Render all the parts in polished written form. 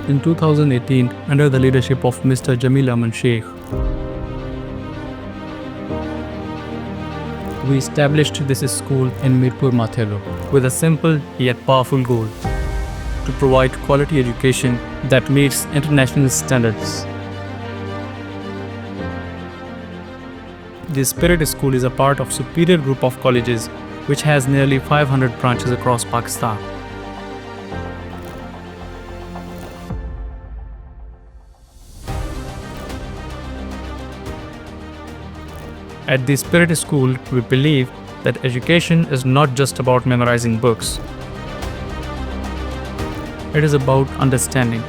in 2018 under the leadership of Mr. Jamil Aman Sheikh. We established this school in Mirpur Mathelo with a simple yet powerful goal: to provide quality education that meets international standards. The Spirit School is a part of superior group of colleges which has nearly 500 branches across Pakistan. At the Spirit School, we believe that education is not just about memorizing books. It is about understanding,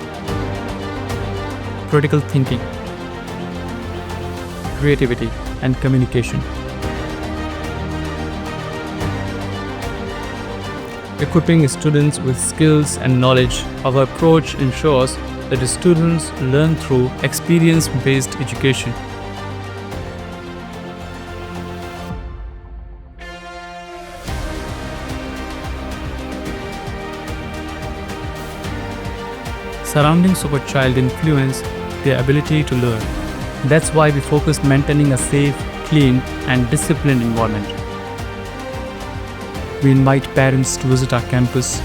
critical thinking, creativity, and communication. Equipping students with skills and knowledge, our approach ensures that the students learn through experience-based education. Surroundings of a child influence their ability to learn. That's why we focus maintaining a safe, clean, and disciplined environment. We invite parents to visit our campus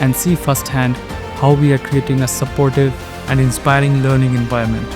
and see firsthand how we are creating a supportive and inspiring learning environment.